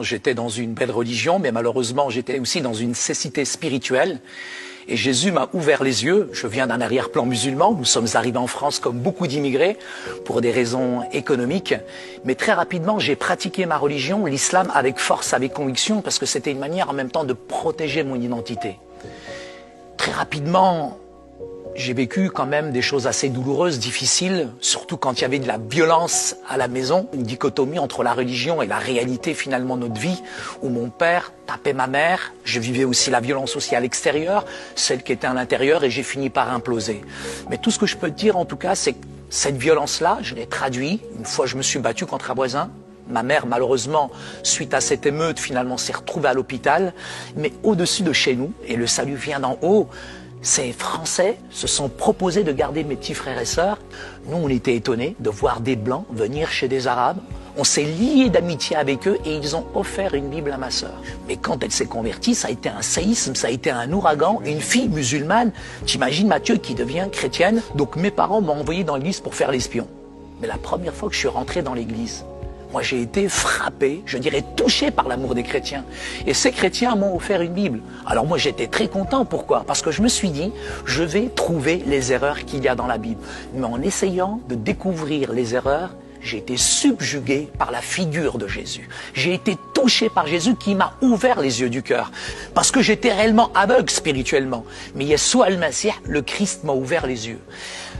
J'étais dans une belle religion, mais malheureusement, j'étais aussi dans une cécité spirituelle. Et Jésus m'a ouvert les yeux. Je viens d'un arrière-plan musulman. Nous sommes arrivés en France comme beaucoup d'immigrés pour des raisons économiques. Mais très rapidement, j'ai pratiqué ma religion, l'islam, avec force, avec conviction, parce que c'était une manière en même temps de protéger mon identité. Très rapidement, j'ai vécu quand même des choses assez douloureuses, difficiles, surtout quand il y avait de la violence à la maison, une dichotomie entre la religion et la réalité finalement de notre vie, où mon père tapait ma mère, je vivais aussi la violence aussi à l'extérieur, celle qui était à l'intérieur, et j'ai fini par imploser. Mais tout ce que je peux te dire en tout cas, c'est que cette violence-là, je l'ai traduite, une fois je me suis battu contre un voisin. Ma mère, malheureusement, suite à cette émeute, finalement s'est retrouvée à l'hôpital, mais au-dessus de chez nous, et le salut vient d'en haut, ces Français se sont proposés de garder mes petits frères et sœurs. Nous, on était étonnés de voir des Blancs venir chez des Arabes. On s'est liés d'amitié avec eux et ils ont offert une Bible à ma sœur. Mais quand elle s'est convertie, ça a été un séisme, ça a été un ouragan. Une fille musulmane, t'imagines Mathieu, qui devient chrétienne. Donc mes parents m'ont envoyé dans l'église pour faire l'espion. Mais la première fois que je suis rentré dans l'église, moi, j'ai été frappé, je dirais touché par l'amour des chrétiens. Et ces chrétiens m'ont offert une Bible. Alors moi, j'étais très content. Pourquoi? Parce que je me suis dit, je vais trouver les erreurs qu'il y a dans la Bible. Mais en essayant de découvrir les erreurs, j'ai été subjugué par la figure de Jésus. J'ai été touché par Jésus qui m'a ouvert les yeux du cœur. Parce que j'étais réellement aveugle spirituellement. Mais Yeshua al-Masih, le Christ, m'a ouvert les yeux.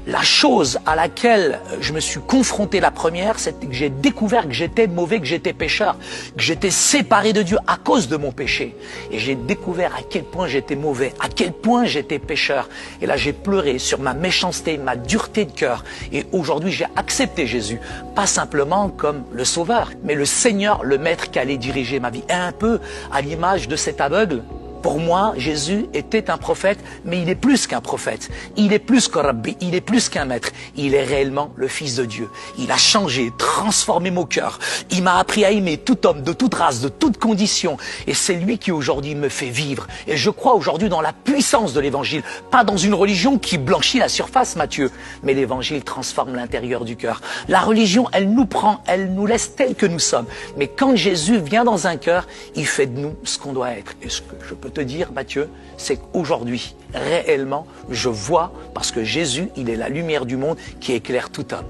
La chose à laquelle je me suis confronté la première, c'est que j'ai découvert que j'étais mauvais, que j'étais pécheur, que j'étais séparé de Dieu à cause de mon péché. Et j'ai découvert à quel point j'étais mauvais, à quel point j'étais pécheur. Et là, j'ai pleuré sur ma méchanceté, ma dureté de cœur. Et aujourd'hui, j'ai accepté Jésus, pas simplement comme le Sauveur, mais le Seigneur, le Maître qui allait diriger ma vie. Et un peu à l'image de cet aveugle. Pour moi, Jésus était un prophète, mais il est plus qu'un prophète. Il est plus qu'un rabbi, il est plus qu'un maître. Il est réellement le Fils de Dieu. Il a changé, transformé mon cœur. Il m'a appris à aimer tout homme, de toute race, de toute condition. Et c'est lui qui aujourd'hui me fait vivre. Et je crois aujourd'hui dans la puissance de l'Évangile. Pas dans une religion qui blanchit la surface, Matthieu. Mais l'Évangile transforme l'intérieur du cœur. La religion, elle nous prend, elle nous laisse tels que nous sommes. Mais quand Jésus vient dans un cœur, il fait de nous ce qu'on doit être. Et ce que je peux te dire, Mathieu, c'est qu'aujourd'hui, réellement, je vois, parce que Jésus, il est la lumière du monde qui éclaire tout homme.